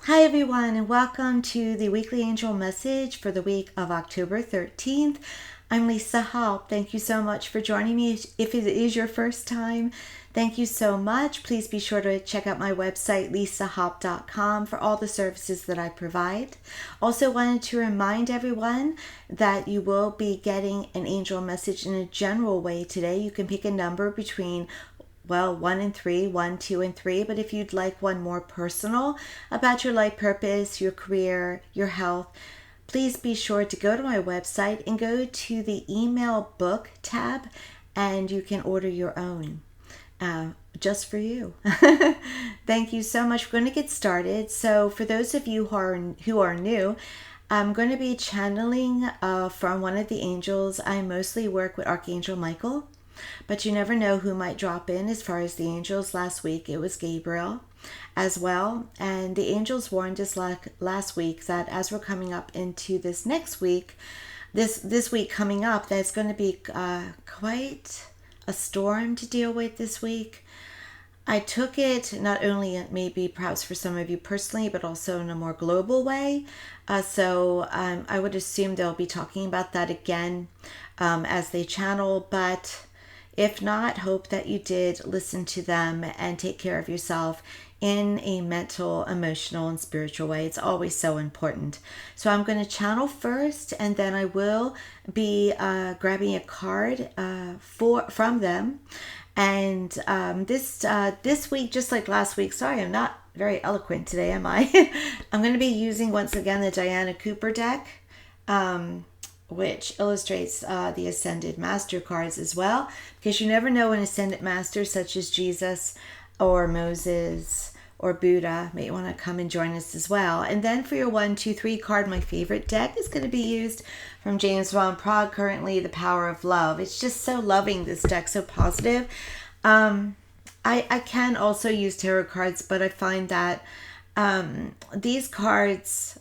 Hi, everyone, and welcome to the weekly angel message for the week of October 13th. I'm Lisa Halp. Thank you so much for joining me. If it is your first time, thank you so much. Please be sure to check out my website, lisahalp.com, for all the services that I provide. Also, wanted to remind everyone that you will be getting an angel message in a general way today. You can pick a number between 1 and 3, 1, 2, and 3. But if you'd like one more personal about your life purpose, your career, your health, please be sure to go to my website and go to the email book tab, and you can order your own just for you. Thank you so much. We're going to get started. So, for those of you who are new, I'm going to be channeling from one of the angels. I mostly work with Archangel Michael, but you never know who might drop in as far as the angels. Last week it was Gabriel as well. And the angels warned us last week that as we're coming up into this next week, this week coming up, that's going to be quite a storm to deal with this week. I took it not only maybe perhaps for some of you personally, but also in a more global way. So I would assume they'll be talking about that again as they channel. But if not, hope that you did listen to them and take care of yourself in a mental, emotional, and spiritual way. It's always so important. So I'm going to channel first, and then I will be grabbing a card from them. And this week, just like last week, sorry, I'm not very eloquent today, am I? I'm going to be using once again the Diana Cooper deck. Which illustrates the Ascended Master cards as well, because you never know when Ascended Masters such as Jesus or Moses or Buddha may want to come and join us as well. And then for your 1, 2, 3 card, my favorite deck is going to be used from James Van Praagh, currently The Power of Love. It's just so loving, this deck, so positive. I can also use tarot cards, but I find that these cards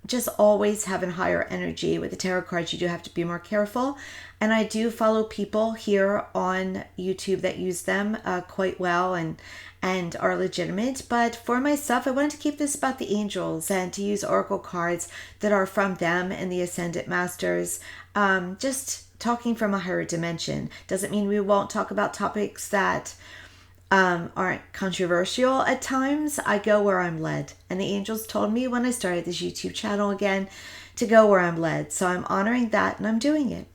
just always have a higher energy. With the tarot cards, you do have to be more careful. And I do follow people here on YouTube that use them quite well and are legitimate. But for myself, I wanted to keep this about the angels and to use oracle cards that are from them and the Ascended Masters. Just talking from a higher dimension. Doesn't mean we won't talk about topics that aren't controversial at times. I go where I'm led. And the angels told me when I started this YouTube channel again to go where I'm led. So I'm honoring that and I'm doing it.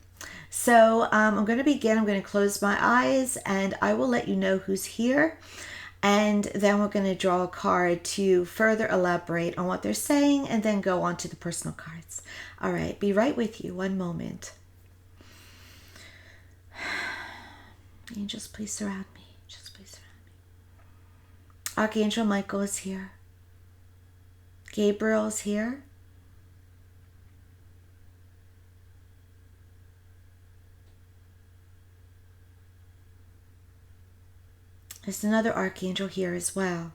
So I'm going to begin. I'm going to close my eyes and I will let you know who's here. And then we're going to draw a card to further elaborate on what they're saying and then go on to the personal cards. All right, be right with you. One moment. Angels, please surround me. Archangel Michael is here. Gabriel is here. There's another archangel here as well.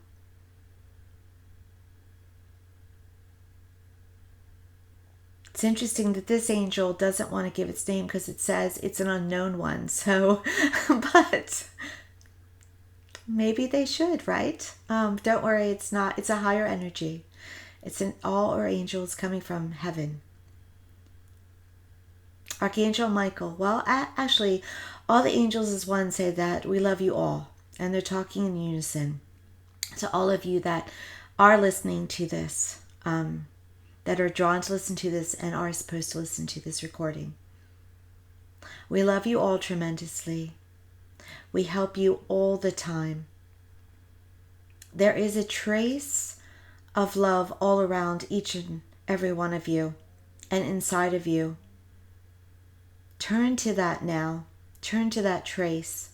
It's interesting that this angel doesn't want to give its name because it says it's an unknown one. So, but maybe they should, right? Don't worry, it's not. It's a higher energy. It's all our angels coming from heaven. Archangel Michael. Well, actually, all the angels as one say that we love you all. And they're talking in unison. To all of you that are listening to this, that are drawn to listen to this and are supposed to listen to this recording. We love you all tremendously. We help you all the time. There is a trace of love all around each and every one of you and inside of you. Turn to that now. Turn to that trace.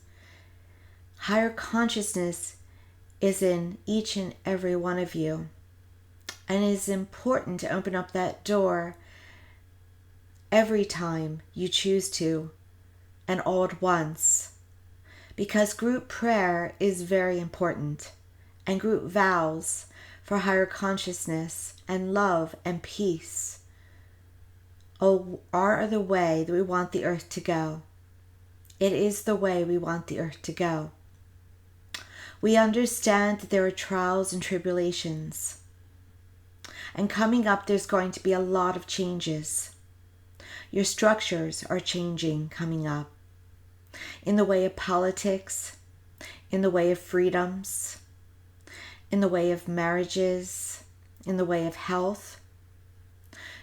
Higher consciousness is in each and every one of you. And it is important to open up that door every time you choose to and all at once. Because group prayer is very important. And group vows for higher consciousness and love and peace are the way that we want the earth to go. It is the way we want the earth to go. We understand that there are trials and tribulations. And coming up, there's going to be a lot of changes. Your structures are changing coming up in the way of politics, in the way of freedoms, in the way of marriages, in the way of health.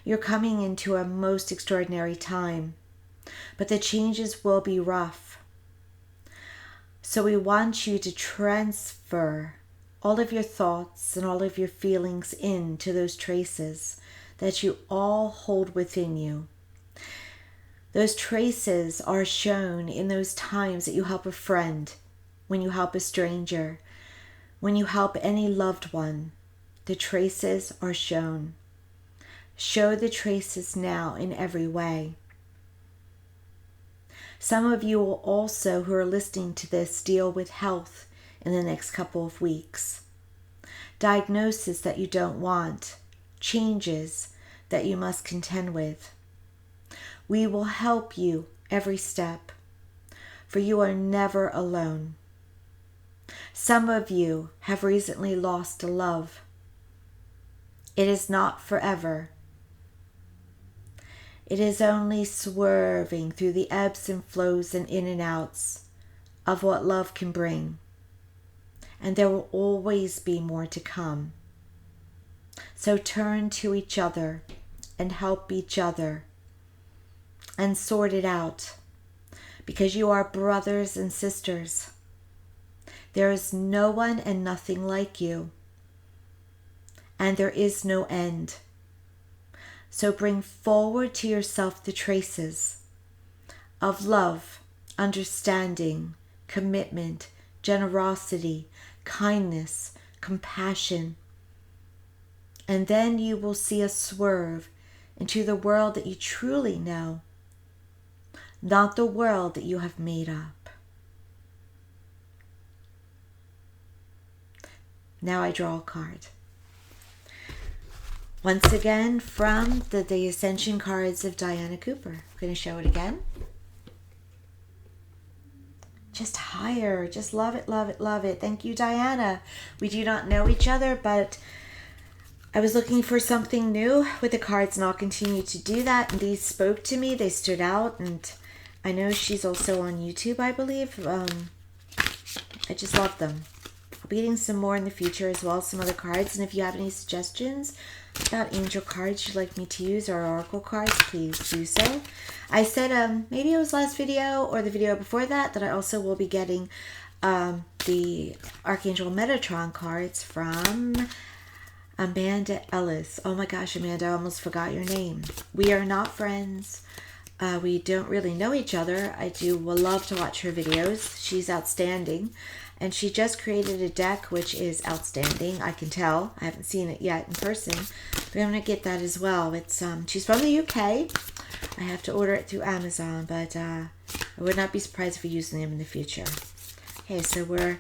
You're coming into a most extraordinary time, but the changes will be rough. So we want you to transfer all of your thoughts and all of your feelings into those traces that you all hold within you. Those traces are shown in those times that you help a friend, when you help a stranger, when you help any loved one. The traces are shown. Show the traces now in every way. Some of you will also, who are listening to this, deal with health in the next couple of weeks. Diagnosis that you don't want, changes that you must contend with. We will help you every step, for you are never alone. Some of you have recently lost a love. It is not forever. It is only swerving through the ebbs and flows and in and outs of what love can bring. And there will always be more to come. So turn to each other and help each other and sort it out, because you are brothers and sisters. There is no one and nothing like you, and there is no end. So bring forward to yourself the traces of love, understanding, commitment, generosity, kindness, compassion. And then you will see a swerve into the world that you truly know, not the world that you have made up. Now I draw a card. Once again, from the Ascension cards of Diana Cooper. I'm going to show it again. Just higher. Just love it, love it, love it. Thank you, Diana. We do not know each other, but I was looking for something new with the cards, and I'll continue to do that. And these spoke to me. They stood out, and I know she's also on YouTube, I believe. I just love them. I'll be getting some more in the future as well, some other cards. And if you have any suggestions about angel cards you'd like me to use or oracle cards, please do so. I said maybe it was last video or the video before that I also will be getting the Archangel Metatron cards from Amanda Ellis. Oh my gosh, Amanda, I almost forgot your name. We are not friends. We don't really know each other. I will love to watch her videos. She's outstanding. And she just created a deck, which is outstanding. I can tell. I haven't seen it yet in person, but I'm going to get that as well. It's she's from the UK. I have to order it through Amazon, but I would not be surprised if we use them in the future. Okay, so we're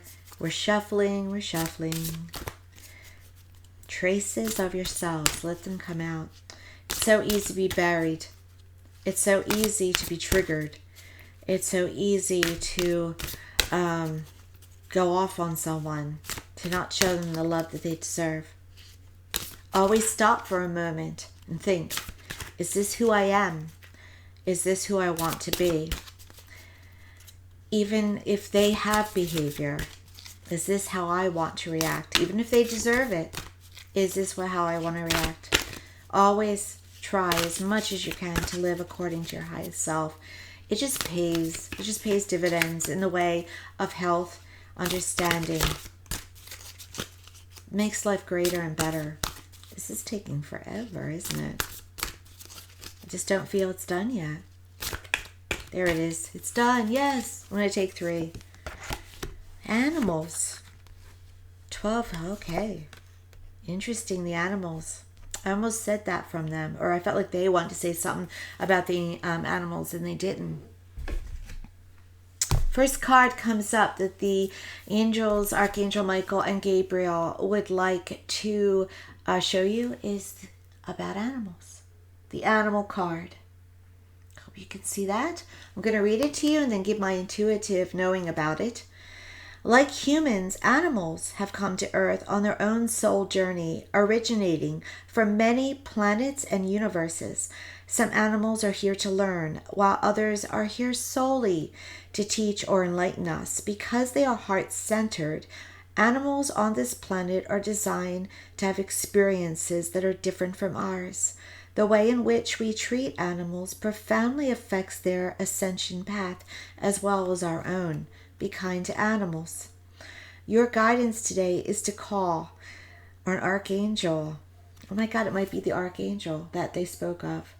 shuffling. We're shuffling. Traces of yourselves. Let them come out. It's so easy to be buried. It's so easy to be triggered. It's so easy to go off on someone, to not show them the love that they deserve. Always stop for a moment and think, is this who I am? Is this who I want to be? Even if they have behavior, is this how I want to react? Even if they deserve it, is this how I want to react? Always try as much as you can to live according to your highest self. It just pays. It just pays dividends in the way of health, understanding. Makes life greater and better. This is taking forever, isn't it? I just don't feel it's done yet. There it is. It's done. Yes. I'm going to take 3. Animals. 12. Okay. Interesting, the animals. I almost said that from them, or I felt like they wanted to say something about the animals and they didn't. First card comes up that the angels, Archangel Michael and Gabriel, would like to show you is about animals. The animal card. Hope you can see that. I'm going to read it to you and then give my intuitive knowing about it. Like humans, animals have come to Earth on their own soul journey, originating from many planets and universes. Some animals are here to learn, while others are here solely to teach or enlighten us. Because they are heart-centered, animals on this planet are designed to have experiences that are different from ours. The way in which we treat animals profoundly affects their ascension path as well as our own. Be kind to animals. Your guidance today is to call an archangel. Oh my God, it might be the archangel that they spoke of.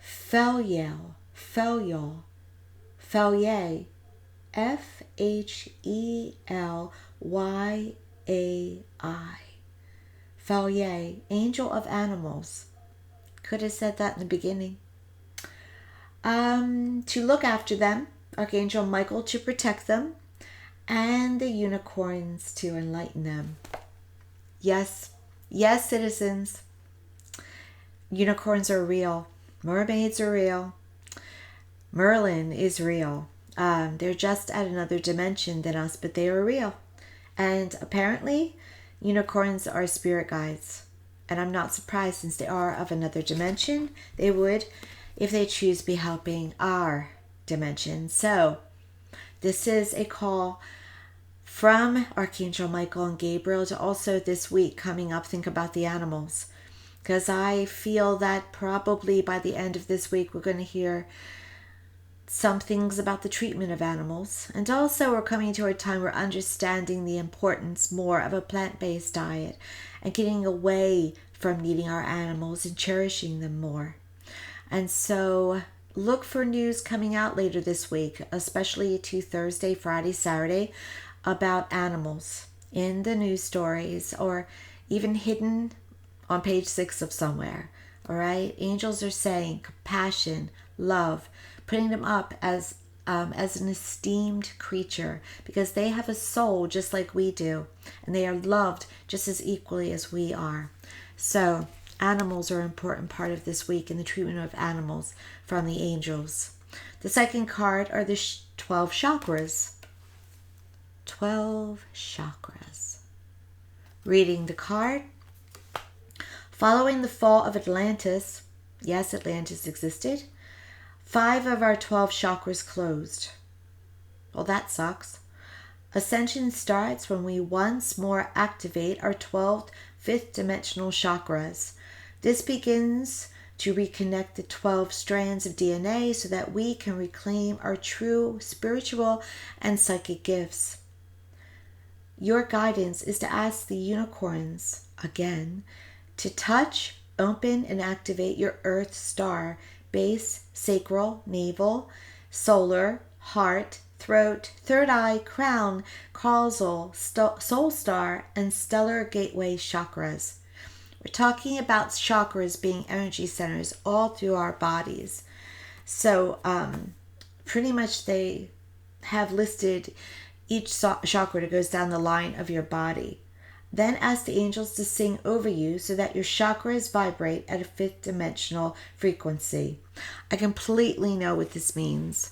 Phelyal, Phelyal, Phelyai, Phelyai. Phelyai, angel of animals. Could have said that in the beginning. To look after them, Archangel Michael to protect them, and the unicorns to enlighten them. Yes, yes, citizens. Unicorns are real. Mermaids are real. Merlin is real. They're just at another dimension than us, but they are real. And apparently, unicorns are spirit guides. And I'm not surprised, since they are of another dimension. They would, if they choose to be helping our dimension. So this is a call from Archangel Michael and Gabriel to also this week coming up, think about the animals. Because I feel that probably by the end of this week, we're going to hear some things about the treatment of animals. And also we're coming to a time where understanding the importance more of a plant-based diet and getting away from needing our animals and cherishing them more. And so look for news coming out later this week, especially to Thursday, Friday, Saturday, about animals in the news stories or even hidden on page 6 of somewhere. All right? Angels are saying compassion, love, putting them up as an esteemed creature because they have a soul just like we do, and they are loved just as equally as we are. So animals are an important part of this week in the treatment of animals from the angels. The second card are the 12 chakras. 12 chakras. Reading the card. Following the fall of Atlantis, yes, Atlantis existed, 5 of our 12 chakras closed. Well, that sucks. Ascension starts when we once more activate our 12th, 5th dimensional chakras. This begins to reconnect the 12 strands of DNA so that we can reclaim our true spiritual and psychic gifts. Your guidance is to ask the unicorns, again, to touch, open, and activate your Earth star, base, sacral, navel, solar, heart, throat, third eye, crown, causal, soul star, and stellar gateway chakras. We're talking about chakras being energy centers all through our bodies. So pretty much they have listed each chakra that goes down the line of your body. Then ask the angels to sing over you so that your chakras vibrate at a 5th dimensional frequency. I completely know what this means.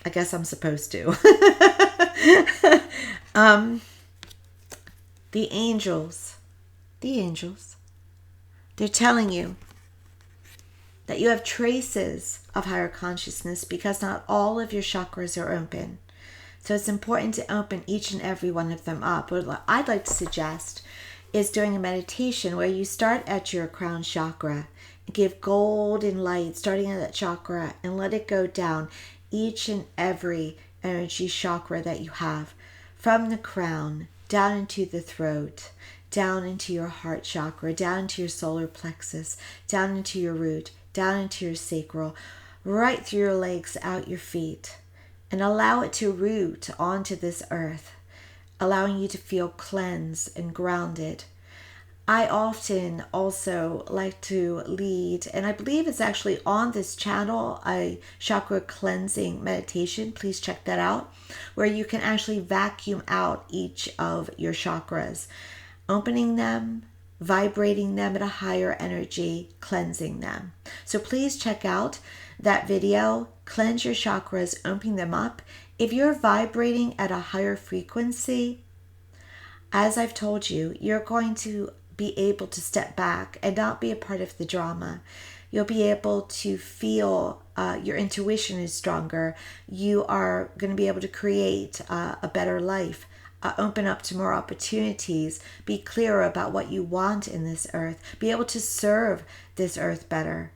I guess I'm supposed to. The angels, they're telling you that you have traces of higher consciousness because not all of your chakras are open. So it's important to open each and every one of them up. What I'd like to suggest is doing a meditation where you start at your crown chakra and give golden light starting at that chakra and let it go down each and every energy chakra that you have, from the crown down into the throat, down into your heart chakra, down into your solar plexus, down into your root, down into your sacral, right through your legs, out your feet. And allow it to root onto this earth, allowing you to feel cleansed and grounded. I often also like to lead, and I believe it's actually on this channel, a chakra cleansing meditation. Please check that out, where you can actually vacuum out each of your chakras, opening them, vibrating them at a higher energy, cleansing them. So please check out that video, cleanse your chakras, opening them up. If you're vibrating at a higher frequency, as I've told you, you're going to be able to step back and not be a part of the drama. You'll be able to feel your intuition is stronger. You are going to be able to create a better life, open up to more opportunities, be clearer about what you want in this earth, be able to serve this earth better.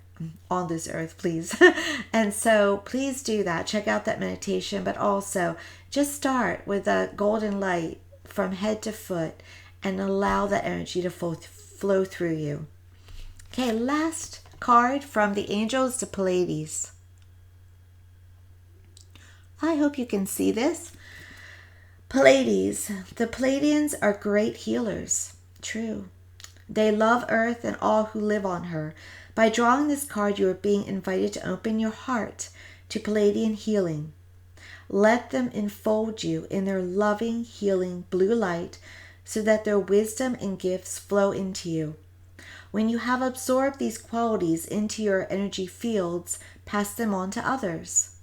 On this earth, please. And so please do that. Check out that meditation, but also just start with a golden light from head to foot and allow that energy to flow through you. Okay, last card from the angels, the Pleiades. I hope you can see this. Pleiades. The Pleiadians are great healers. True. They love earth and all who live on her. By drawing this card, you are being invited to open your heart to Pleiadian healing. Let them enfold you in their loving, healing blue light so that their wisdom and gifts flow into you. When you have absorbed these qualities into your energy fields, pass them on to others.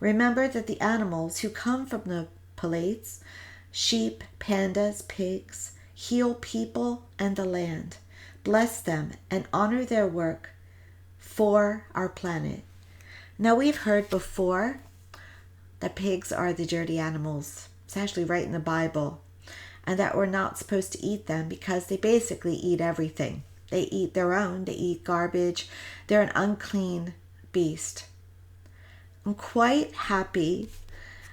Remember that the animals who come from the Pleiades, sheep, pandas, pigs, heal people and the land. Bless them and honor their work for our planet. Now, we've heard before that pigs are the dirty animals. It's actually right in the Bible. And that we're not supposed to eat them because they basically eat everything. They eat their own. They eat garbage. They're an unclean beast. I'm quite happy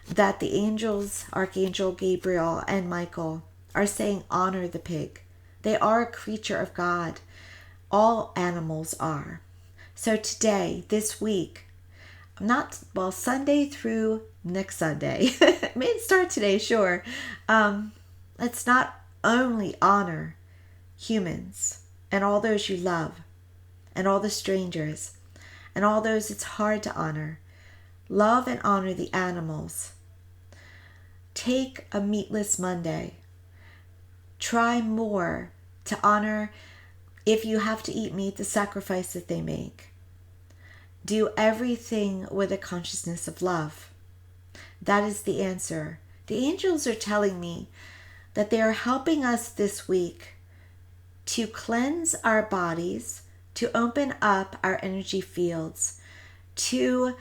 that the angels, Archangel Gabriel and Michael, are saying honor the pig. They are a creature of God. All animals are. So today, this week, Sunday through next Sunday. It may start today, sure. Let's not only honor humans and all those you love and all the strangers and all those it's hard to honor. Love and honor the animals. Take a meatless Monday. Try more to honor, if you have to eat meat, the sacrifice that they make. Do everything with a consciousness of love. That is the answer. The angels are telling me that they are helping us this week to cleanse our bodies, to open up our energy fields, to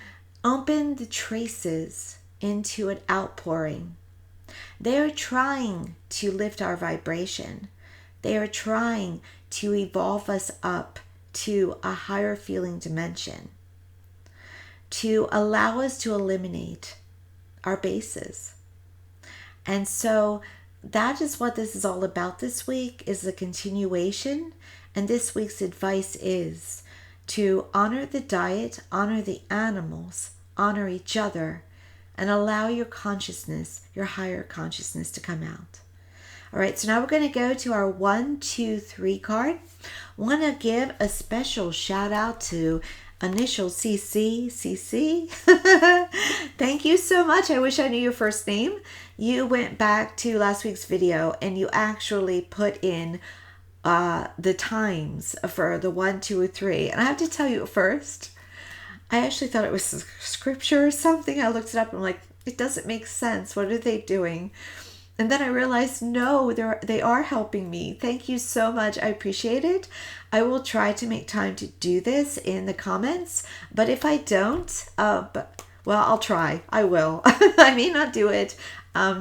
open the traces into an outpouring. They are trying to lift our vibration. They are trying to evolve us up to a higher feeling dimension, to allow us to eliminate our bases. And so that is what this is all about this week, is the continuation. And this week's advice is to honor the diet, honor the animals, honor each other, and allow your consciousness, your higher consciousness, to come out. All right, so now we're going to go to our 1, 2, 3 card. Want to give a special shout out to initial CC. Thank you so much. I wish I knew your first name. You went back to last week's video and you actually put in the times for the 1, 2, or 3. And I have to tell you, at first, I actually thought it was scripture or something. I looked it up and I'm like, it doesn't make sense. What are they doing? And then I realized, no, they are helping me. Thank you so much. I appreciate it. I will try to make time to do this in the comments. But if I don't, I'll try. I will. I may not do it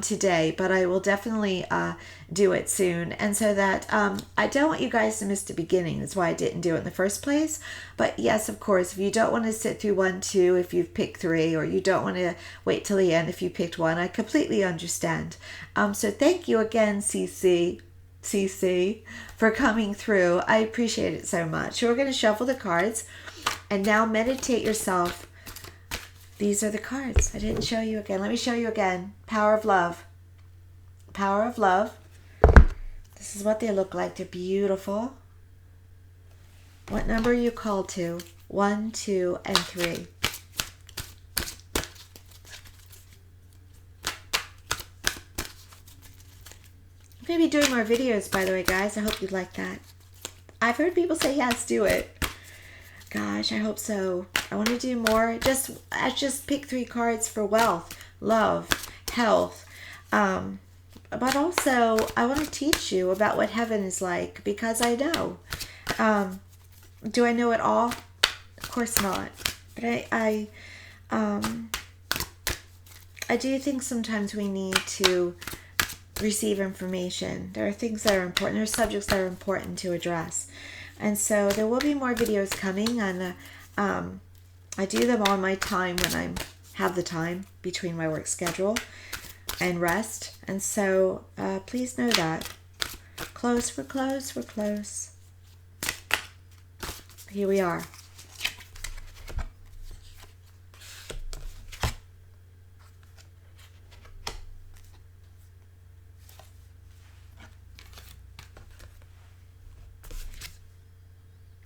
today, but I will definitely do it soon. And so that I don't want you guys to miss the beginning. That's why I didn't do it in the first place. But yes, of course, if you don't want to sit through 1, 2, if you've picked 3, or you don't want to wait till the end if you picked 1, I completely understand. So thank you again, CC, for coming through. I appreciate it so much. So we're going to shuffle the cards and now meditate yourself. These are the cards. I didn't show you again. Let me show you again. Power of love. Power of love. This is what they look like. They're beautiful. What number are you called to? 1, 2, and 3. I'm going to be doing more videos, by the way, guys. I hope you like that. I've heard people say, yes, do it. Gosh, I hope so. I want to do more. Just pick 3 cards for wealth, love, health. But also, I want to teach you about what heaven is like, because I know. Do I know it all? Of course not. But I do think sometimes we need to receive information. There are things that are important. There are subjects that are important to address. And so there will be more videos coming, and I do them on my time when I have the time between my work schedule and rest. And so please know that. Close, we're close, we're close. Here we are.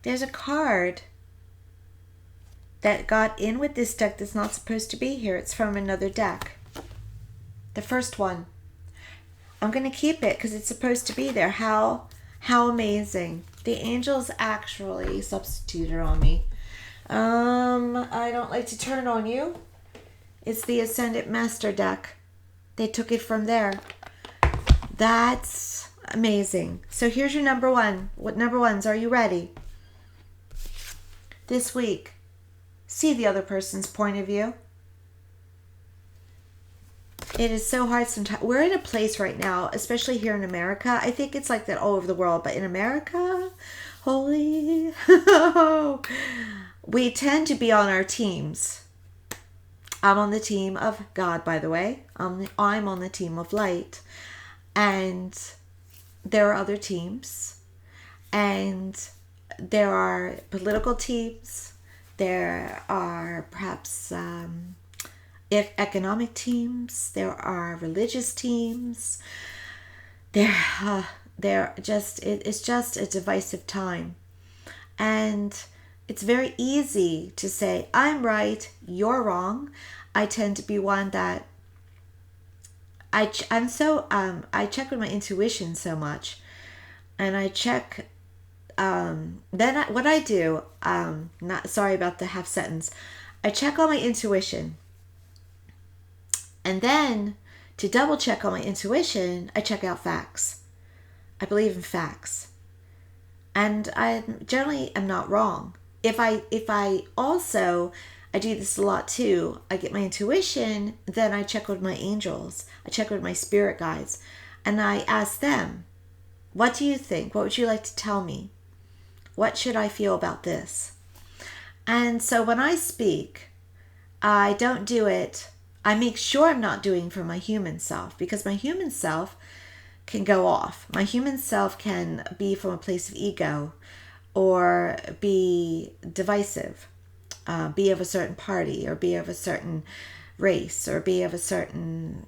There's a card that got in with this deck that's not supposed to be here. It's from another deck. The first one. I'm going to keep it because it's supposed to be there. How amazing. The angels actually substituted on me. I don't like to turn on you. It's the Ascendant Master deck. They took it from there. That's amazing. So here's your number one. What number ones? Are you ready? This week, see the other person's point of view. It is so hard sometimes. We're in a place right now, especially here in America. I think it's like that all over the world, but in America, holy, we tend to be on our teams. I'm on the team of God, by the way. I'm on the team of light. And there are other teams. And there are political teams. There are perhaps economic teams. There are religious teams. It's just a divisive time. And it's very easy to say, I'm right, you're wrong. I tend to be one that I check with my intuition so much. And I check. What I do, not sorry about the half sentence. I check on my intuition. And then to double check on my intuition, I check out facts. I believe in facts. And I generally am not wrong. If I also, I do this a lot too, I get my intuition, then I check with my angels. I check with my spirit guides. And I ask them, what do you think? What would you like to tell me? What should I feel about this? And so when I speak, I don't do it. I make sure I'm not doing for my human self, because my human self can go off. My human self can be from a place of ego or be divisive, be of a certain party or be of a certain race or be of a certain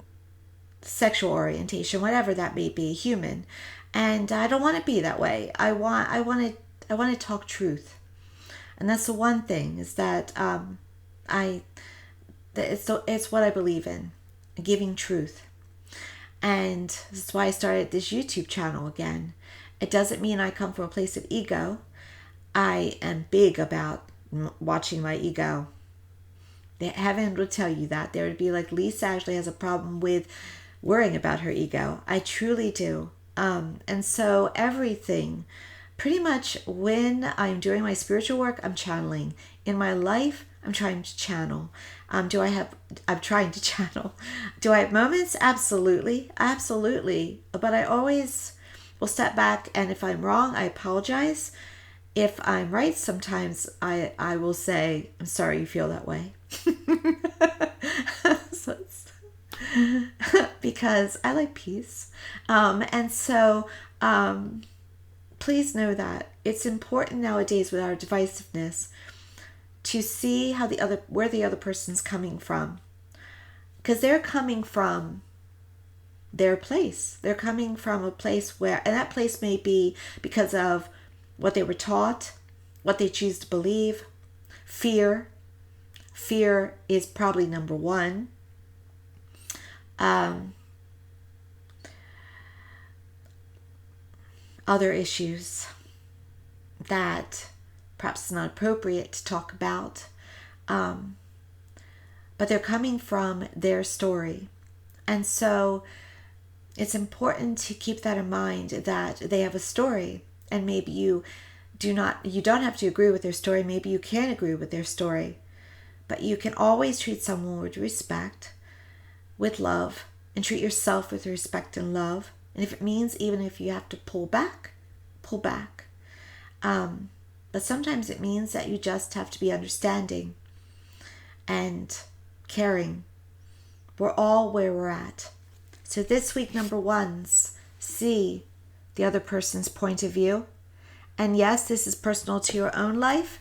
sexual orientation, whatever that may be, human. And I don't want to be that way. I want to talk truth. And that's the one thing, is that it's what I believe in, giving truth. And that's why I started this YouTube channel again. It doesn't mean I come from a place of ego. I am big about watching my ego. Heaven would tell you that. There would be like, Lisa actually has a problem with worrying about her ego. I truly do. And so everything, pretty much when I'm doing my spiritual work, I'm channeling. In my life, I'm trying to channel. I'm trying to channel. Do I have moments? Absolutely. Absolutely. But I always will step back, and if I'm wrong, I apologize. If I'm right, sometimes I will say, I'm sorry you feel that way. Because I like peace. And so please know that it's important nowadays with our divisiveness to see where the other person's coming from, because they're coming from their place. They're coming from a place where, and that place may be because of what they were taught, what they choose to believe. Fear is probably number one. Other issues that perhaps it's not appropriate to talk about. But they're coming from their story. And so it's important to keep that in mind, that they have a story, and maybe you don't have to agree with their story. Maybe you can agree with their story, but you can always treat someone with respect, with love, and treat yourself with respect and love. And if it means even if you have to pull back, pull back. But sometimes it means that you just have to be understanding and caring. We're all where we're at. So this week, number one's see the other person's point of view. And yes, this is personal to your own life.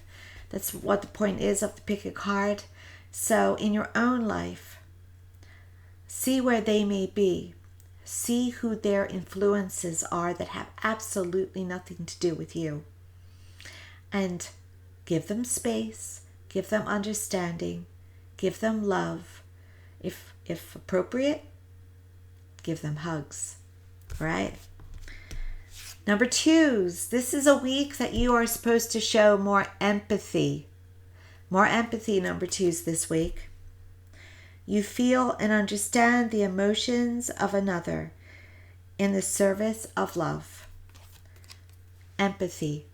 That's what the point is of the pick a card. So in your own life, see where they may be. See who their influences are that have absolutely nothing to do with you. And give them space, give them understanding, give them love. If appropriate, give them hugs, right? Number twos, this is a week that you are supposed to show more empathy. More empathy, number twos, this week. You feel and understand the emotions of another in the service of love. Empathy.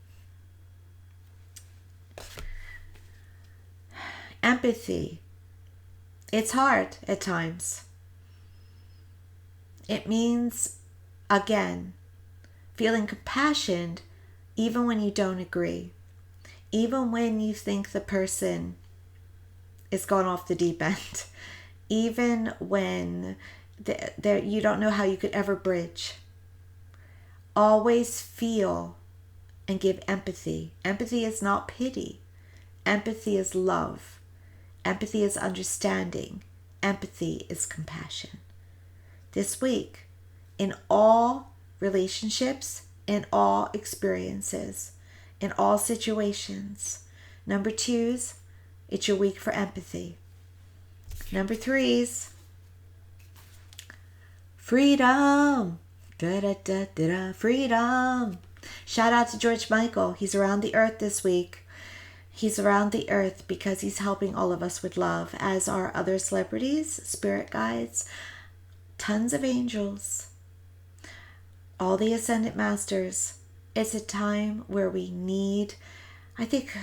Empathy. It's hard at times. It means, again, feeling compassion even when you don't agree. Even when you think the person is gone off the deep end. Even when you don't know how you could ever bridge. Always feel and give empathy. Empathy is not pity. Empathy is love. Empathy is understanding. Empathy is compassion. This week, in all relationships, in all experiences, in all situations. Number twos, it's your week for empathy. Number threes, freedom. Da-da-da-da-da, freedom. Shout out to George Michael. He's around the earth this week. He's around the earth because he's helping all of us with love, as are other celebrities, spirit guides, tons of angels, all the ascended masters. It's a time where we need, I think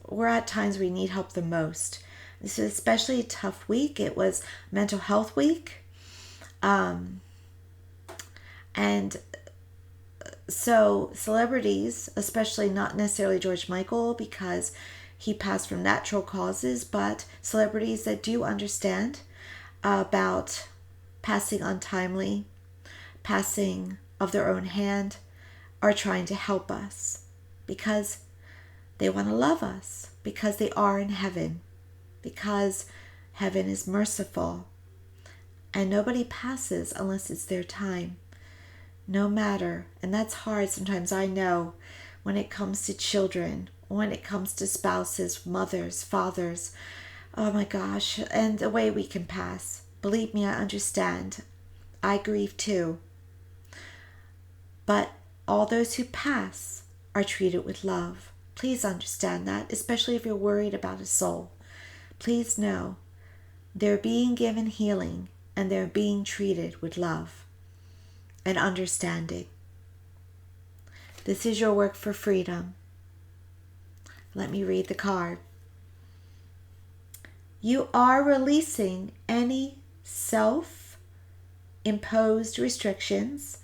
we're at times we need help the most. This is especially a tough week. It was mental health week. And so celebrities, especially not necessarily George Michael because he passed from natural causes, but celebrities that do understand about passing untimely, passing of their own hand, are trying to help us because they want to love us, because they are in heaven, because heaven is merciful and nobody passes unless it's their time. No matter, and that's hard sometimes, I know, when it comes to children, when it comes to spouses, mothers, fathers, oh my gosh, and the way we can pass. Believe me, I understand. I grieve too. But all those who pass are treated with love. Please understand that, especially if you're worried about a soul. Please know they're being given healing and they're being treated with love and understanding. This is your work for freedom. Let me read the card. You are releasing any self-imposed restrictions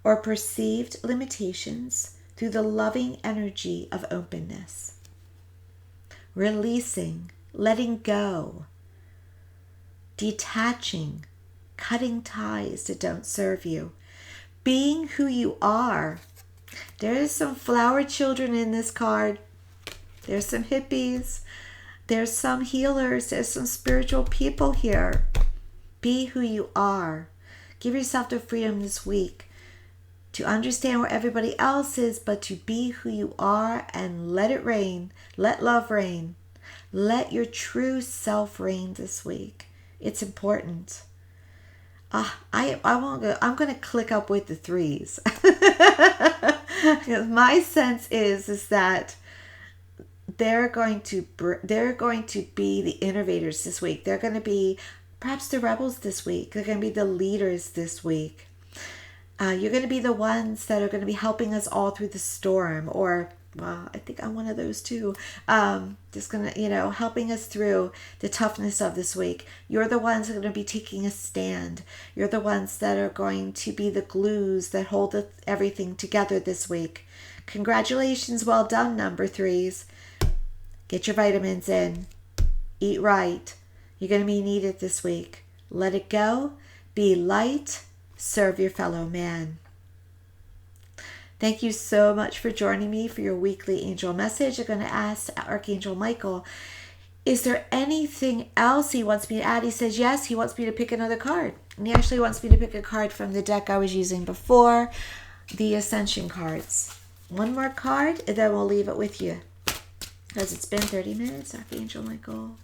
or perceived limitations through the loving energy of openness. Releasing, letting go, detaching, cutting ties that don't serve you, being who you are. There's some flower children in this card. There's some hippies. There's some healers. There's some spiritual people here. Be who you are. Give yourself the freedom this week to understand where everybody else is, but to be who you are and let it rain. Let love reign. Let your true self reign this week. It's important. I'm going to click up with the threes. Because my sense is that they're going to be the innovators this week. They're going to be perhaps the rebels this week. They're going to be the leaders this week. You're going to be the ones that are going to be helping us all through the storm, or, well, I think I'm one of those too. Just going to, helping us through the toughness of this week. You're the ones that are going to be taking a stand. You're the ones that are going to be the glues that hold everything together this week. Congratulations. Well done, number 3s. Get your vitamins in. Eat right. You're going to be needed this week. Let it go. Be light. Serve your fellow man. Thank you so much for joining me for your weekly angel message. I'm going to ask Archangel Michael, is there anything else he wants me to add? He says yes, he wants me to pick another card. And he actually wants me to pick a card from the deck I was using before, the Ascension cards. One more card, and then we'll leave it with you. Because it's been 30 minutes, Archangel Michael.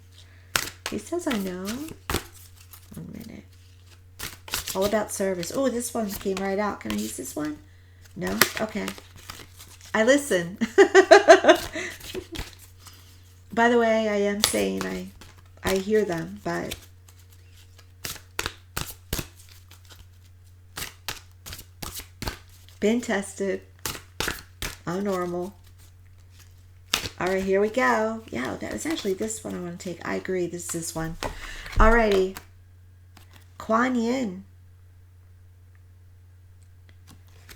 He says I know. 1 minute. All about service. Oh, this one came right out. Can I use this one? No? Okay. I listen. By the way, I am saying I hear them, but been tested. I'm normal. All right, here we go. Yeah, that was actually this one I want to take. I agree. This one. Alrighty. Kuan Yin.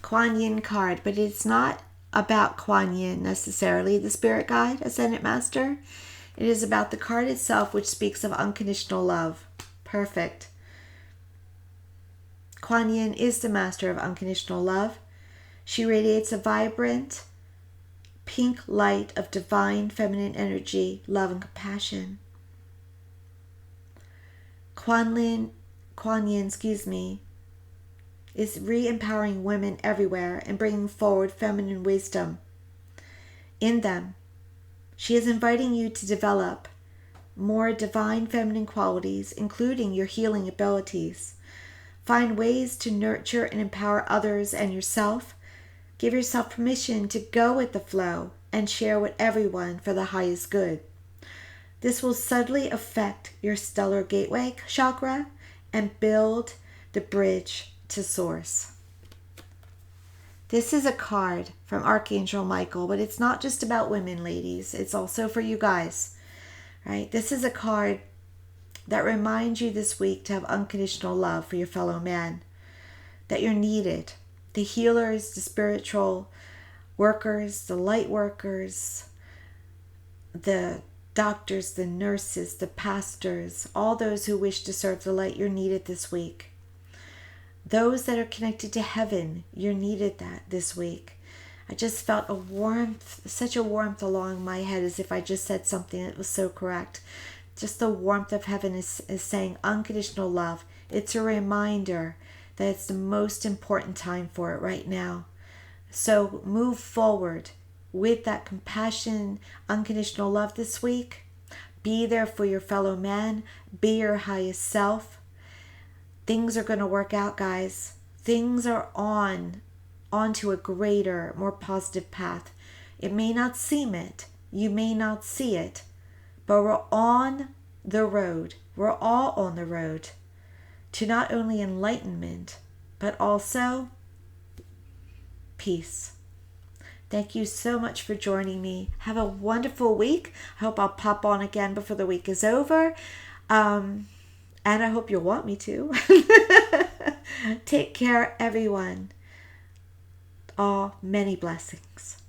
Kuan Yin card, but it's not about Kuan Yin necessarily, the spirit guide, Ascendant Master. It is about the card itself, which speaks of unconditional love. Perfect. Kuan Yin is the master of unconditional love. She radiates a vibrant pink light of divine feminine energy, love, and compassion. Kuan Yin, is re-empowering women everywhere and bringing forward feminine wisdom in them. She is inviting you to develop more divine feminine qualities, including your healing abilities. Find ways to nurture and empower others and yourself. Give yourself permission to go with the flow and share with everyone for the highest good. This will subtly affect your stellar gateway chakra and build the bridge to source. This is a card from Archangel Michael, but it's not just about women, ladies. It's also for you guys, right? This is a card that reminds you this week to have unconditional love for your fellow man, that you're needed. The healers, the spiritual workers, the light workers, the doctors, the nurses, the pastors, all those who wish to serve the light, you're needed this week. Those that are connected to heaven, you're needed that this week. I just felt a warmth, such a warmth along my head, as if I just said something that was so correct. Just the warmth of heaven is saying unconditional love. It's a reminder that it's the most important time for it right now. So move forward with that compassion, unconditional love this week. Be there for your fellow man. Be your highest self. Things are going to work out, guys. Things are onto a greater, more positive path. It may not seem it. You may not see it. But we're on the road. We're all on the road to not only enlightenment, but also peace. Thank you so much for joining me. Have a wonderful week. I hope I'll pop on again before the week is over. And I hope you'll want me to. Take care, everyone. Many blessings.